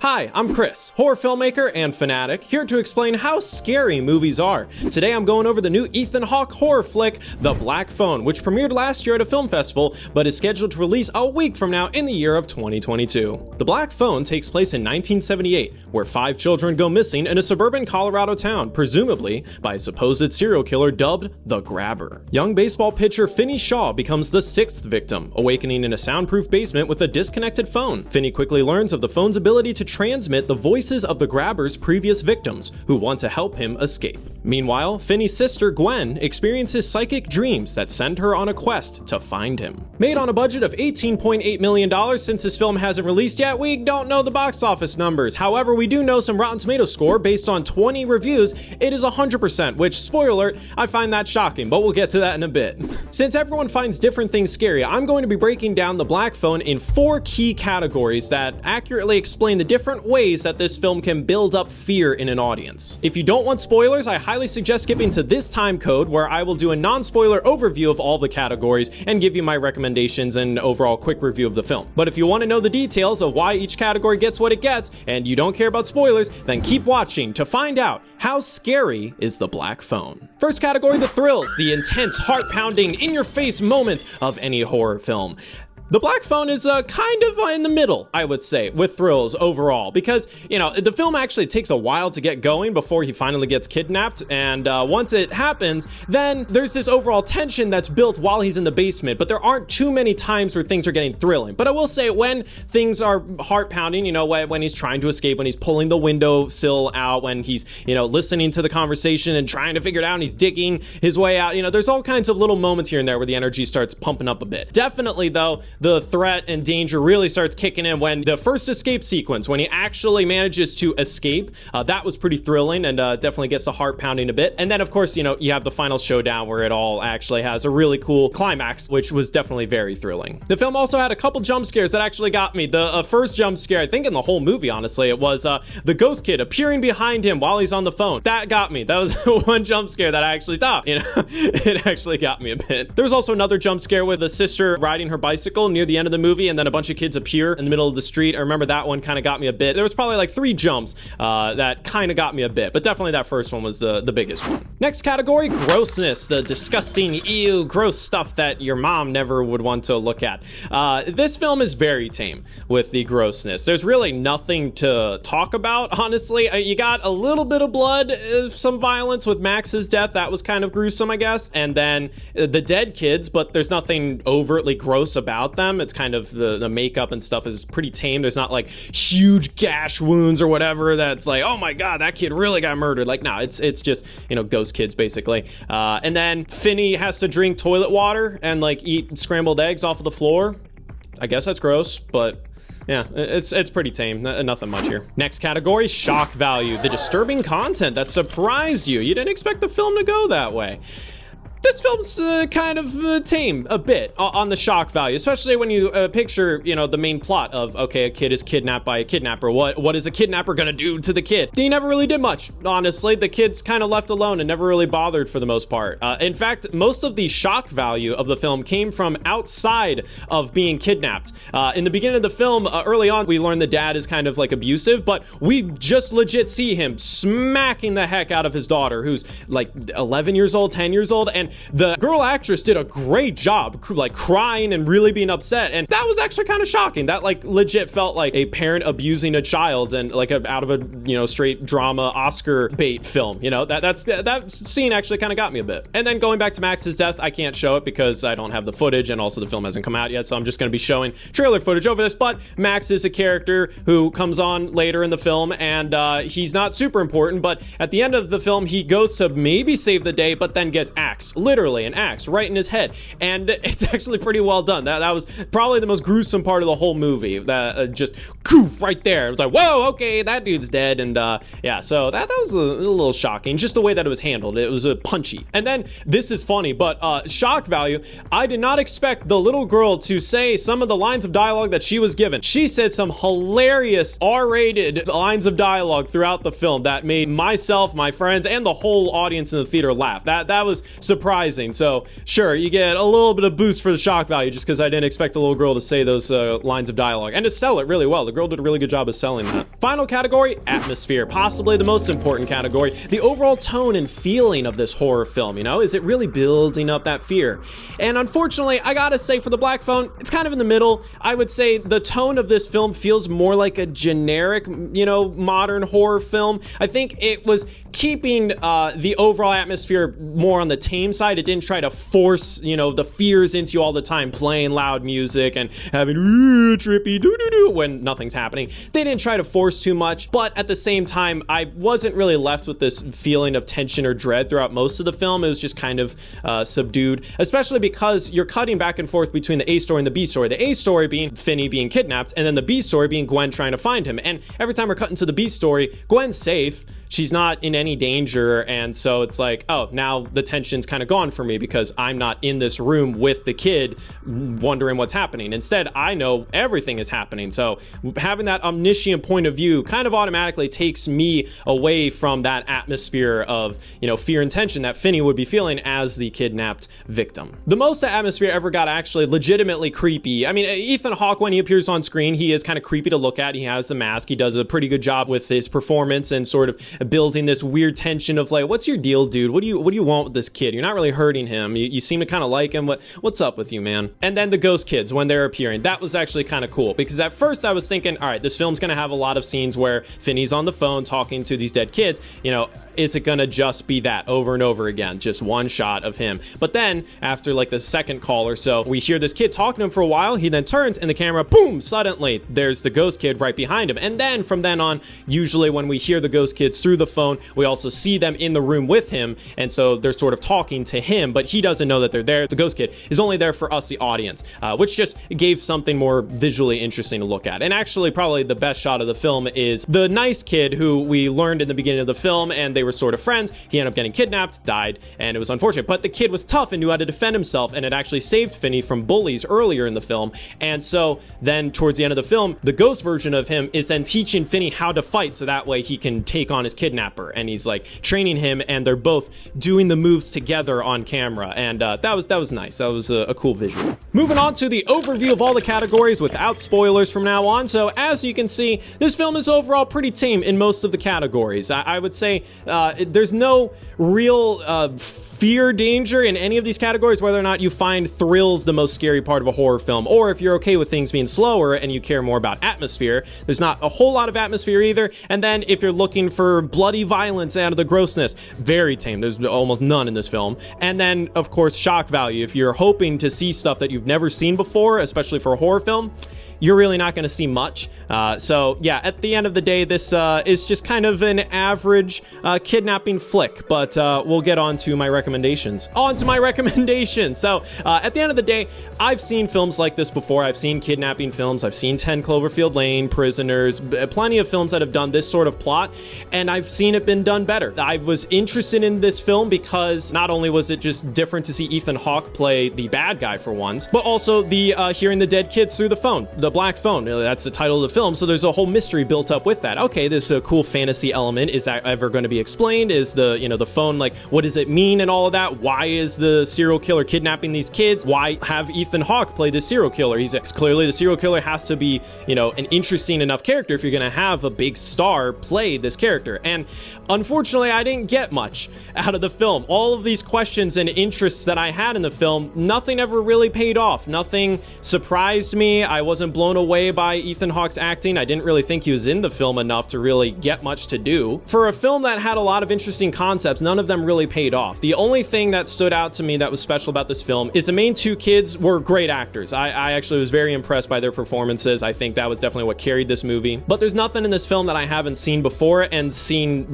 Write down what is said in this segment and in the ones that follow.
Hi, I'm Chris, horror filmmaker and fanatic, here to explain how scary movies are. Today I'm going over the new Ethan Hawke horror flick, The Black Phone, which premiered last year at a film festival, but is scheduled to release a week from now in the year of 2022. The Black Phone takes place in 1978, where 5 children go missing in a suburban Colorado town, presumably by a supposed serial killer dubbed The Grabber. Young baseball pitcher Finney Shaw becomes the 6th victim, awakening in a soundproof basement with a disconnected phone. Finney quickly learns of the phone's ability to transmit the voices of the Grabber's previous victims, who want to help him escape. Meanwhile, Finney's sister Gwen experiences psychic dreams that send her on a quest to find him. Made on a budget of $18.8 million, since this film hasn't released yet, we don't know the box office numbers. However, we do know some Rotten Tomatoes score based on 20 reviews. It is 100%, which, spoiler alert, I find that shocking, but we'll get to that in a bit. Since everyone finds different things scary, I'm going to be breaking down The Black Phone in 4 key categories that accurately explain the different ways that this film can build up fear in an audience. If you don't want spoilers, I highly suggest skipping to this time code, where I will do a non-spoiler overview of all the categories and give you my recommendations and overall quick review of the film. But if you want to know the details of why each category gets what it gets, and you don't care about spoilers, then keep watching to find out how scary is The Black Phone. First category, the thrills, the intense, heart-pounding, in-your-face moment of any horror film. The Black Phone is kind of in the middle, I would say, with thrills overall, because, the film actually takes a while to get going before he finally gets kidnapped, and once it happens, then there's this overall tension that's built while he's in the basement, but there aren't too many times where things are getting thrilling. But I will say, when things are heart-pounding, when he's trying to escape, when he's pulling the windowsill out, when he's, listening to the conversation and trying to figure it out, and he's digging his way out, there's all kinds of little moments here and there where the energy starts pumping up a bit. Definitely, though, the threat and danger really starts kicking in when the first escape sequence, when he actually manages to escape, that was pretty thrilling and definitely gets the heart pounding a bit. And then, of course, you have the final showdown where it all actually has a really cool climax, which was definitely very thrilling. The film also had a couple jump scares that actually got me. The first jump scare, I think in the whole movie, honestly, it was the ghost kid appearing behind him while he's on the phone. That got me. That was one jump scare that I actually thought, it actually got me a bit. There was also another jump scare with the sister riding her bicycle near the end of the movie, and then a bunch of kids appear in the middle of the street. I remember that one kind of got me a bit. There was probably like 3 jumps that kind of got me a bit, but definitely that first one was the biggest one. Next category, grossness, the disgusting, ew, gross stuff that your mom never would want to look at. This film is very tame with the grossness. There's really nothing to talk about, honestly. You got a little bit of blood, some violence with Max's death. That was kind of gruesome, I guess. And then the dead kids, but there's nothing overtly gross about them. It's kind of the makeup and stuff is pretty tame. There's not like huge gash wounds or whatever that's like, oh my god, that kid really got murdered. Like, no, it's just, ghost kids basically. And then Finney has to drink toilet water and like eat scrambled eggs off of the floor. I guess that's gross, but yeah, it's pretty tame. Nothing much here. Next category, shock value, the disturbing content that surprised you. You didn't expect the film to go that way. This film's kind of tame a bit on the shock value, especially when you picture, the main plot of, okay, a kid is kidnapped by a kidnapper. What is a kidnapper gonna do to the kid? He never really did much, honestly. The kid's kind of left alone and never really bothered for the most part. In fact, most of the shock value of the film came from outside of being kidnapped. In the beginning of the film, early on, we learn the dad is kind of like abusive, but we just legit see him smacking the heck out of his daughter, who's like 11 years old, 10 years old, and the girl actress did a great job, like crying and really being upset, and that was actually kind of shocking. That like legit felt like a parent abusing a child, and like out of a straight drama Oscar bait film. That scene actually kind of got me a bit. And then going back to Max's death, I can't show it because I don't have the footage, and also the film hasn't come out yet, so I'm just going to be showing trailer footage over this. But Max is a character who comes on later in the film, and he's not super important, but at the end of the film he goes to maybe save the day, but then gets axed. Literally an axe right in his head, and it's actually pretty well done. That was probably the most gruesome part of the whole movie. That just right there, it was like, whoa, okay, that dude's dead. And yeah, so that was a little shocking, just the way that it was handled. It was punchy. And then this is funny, but shock value, I did not expect the little girl to say some of the lines of dialogue that she was given. She said some hilarious R-rated lines of dialogue throughout the film that made myself, my friends, and the whole audience in the theater laugh. That was surprising surprising. So sure, you get a little bit of boost for the shock value just because I didn't expect a little girl to say those lines of dialogue and to sell it really well. The girl did a really good job of selling that. Final category, atmosphere. Possibly the most important category. The overall tone and feeling of this horror film, you know? Is it really building up that fear? And unfortunately, I gotta say for The Black Phone, it's kind of in the middle. I would say the tone of this film feels more like a generic, you know, modern horror film. I think it was keeping the overall atmosphere more on the tame side. It didn't try to force, you know, the fears into you all the time, playing loud music and having trippy doo-doo-doo when nothing's happening. They didn't try to force too much, but at the same time, I wasn't really left with this feeling of tension or dread throughout most of the film. It was just kind of subdued, especially because you're cutting back and forth between the A story and the B story. The A story being Finney being kidnapped, and then the B story being Gwen trying to find him. And every time we're cutting to the B story, Gwen's safe. She's not in any danger, and so it's like, oh, now the tension's kind of gone for me because I'm not in this room with the kid wondering what's happening. Instead, I know everything is happening, so having that omniscient point of view kind of automatically takes me away from that atmosphere of, you know, fear and tension that Finney would be feeling as the kidnapped victim. The most the atmosphere ever got actually legitimately creepy. I mean, Ethan Hawke, when he appears on screen, he is kind of creepy to look at. He has the mask. He does a pretty good job with his performance and sort of building this weird tension of like, what's your deal, dude? What do you want with this kid? You're not really hurting him. You seem to kind of like him. What's up with you, man? And then the ghost kids, when they're appearing, that was actually kind of cool because at first I was thinking, all right, this film's gonna have a lot of scenes where Finney's on the phone talking to these dead kids. You know, is it gonna just be that over and over again, just one shot of him? But then after like the second call or so, we hear this kid talking to him for a while. He then turns and the camera, boom, suddenly there's the ghost kid right behind him. And then from then on, usually when we hear the ghost kids through the phone, we also see them in the room with him, and so they're sort of talking to him, but he doesn't know that they're there. The ghost kid is only there for us, the audience, which just gave something more visually interesting to look at. And actually probably the best shot of the film is the nice kid who we learned in the beginning of the film, and they were sort of friends. He ended up getting kidnapped, died, and it was unfortunate, but the kid was tough and knew how to defend himself, and it actually saved Finney from bullies earlier in the film. And so then towards the end of the film, the ghost version of him is then teaching Finney how to fight so that way he can take on his kidnapper, and he's like training him, and they're both doing the moves together on camera, and that was nice. That was a cool visual. Moving on to the overview of all the categories without spoilers from now on. So as you can see, this film is overall pretty tame in most of the categories. I would say there's no real fear danger in any of these categories, whether or not you find thrills the most scary part of a horror film, or if you're okay with things being slower and you care more about atmosphere. There's not a whole lot of atmosphere either. And then if you're looking for bloody violence out of the grossness, very tame. There's almost none in this film. And then of course shock value. If you're hoping to see stuff that you've never seen before, especially for a horror film, you're really not going to see much. So yeah, at the end of the day, this is just kind of an average kidnapping flick, but we'll get on to my recommendations. On to my recommendations. So at the end of the day, I've seen films like this before. I've seen kidnapping films. I've seen 10 Cloverfield Lane, Prisoners, plenty of films that have done this sort of plot, and I've seen it been done better. I was interested in this film because not only was it just different to see Ethan Hawke play the bad guy for once, but also the hearing the dead kids through the phone. The Black Phone, that's the title of the film, so there's a whole mystery built up with that. Okay, this cool fantasy element, is that ever going to be explained? Is the, you know, the phone, like, what does it mean and all of that? Why is the serial killer kidnapping these kids? Why have Ethan Hawke play the serial killer? He's clearly, the serial killer has to be, you know, an interesting enough character if you're going to have a big star play this character. And unfortunately, I didn't get much out of the film. All of these questions and interests that I had in the film, nothing ever really paid off. Nothing surprised me. I wasn't blown away by Ethan Hawke's acting. I didn't really think he was in the film enough to really get much to do. For a film that had a lot of interesting concepts, none of them really paid off. The only thing that stood out to me that was special about this film is the main two kids were great actors. I actually was very impressed by their performances. I think that was definitely what carried this movie. But there's nothing in this film that I haven't seen before and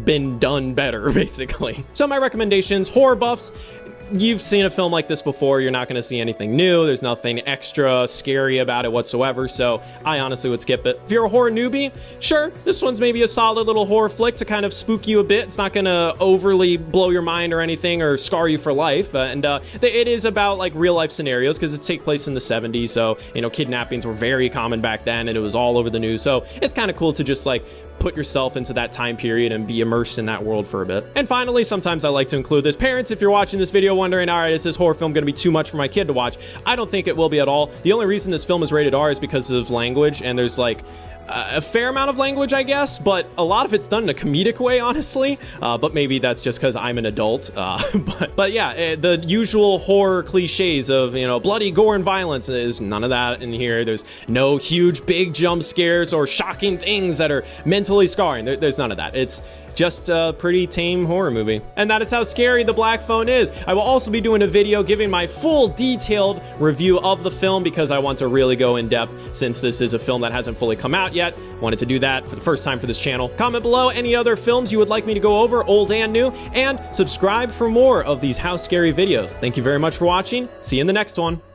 been done better, basically. So my recommendations, horror buffs, you've seen a film like this before. You're not going to see anything new. There's nothing extra scary about it whatsoever, so I honestly would skip it. If you're a horror newbie, sure, this one's maybe a solid little horror flick to kind of spook you a bit. It's not going to overly blow your mind or anything or scar you for life, and it is about like real life scenarios because it takes place in the 70s, so, you know, kidnappings were very common back then and it was all over the news, so it's kind of cool to just like put yourself into that time period and be immersed in that world for a bit. And finally, sometimes I like to include this. Parents, if you're watching this video wondering, all right, is this horror film going to be too much for my kid to watch? I don't think it will be at all. The only reason this film is rated R is because of language, and there's like a fair amount of language, I guess, but a lot of it's done in a comedic way, honestly. But maybe that's just because I'm an adult. But yeah, the usual horror cliches of, you know, bloody gore and violence, is none of that in here. There's no huge big jump scares or shocking things that are mentally scarring. There's none of that. It's just a pretty tame horror movie. And that is how scary The Black Phone is. I will also be doing a video giving my full detailed review of the film because I want to really go in depth since this is a film that hasn't fully come out yet. Wanted to do that for the first time for this channel. Comment below any other films you would like me to go over, old and new, and subscribe for more of these How Scary videos. Thank you very much for watching. See you in the next one.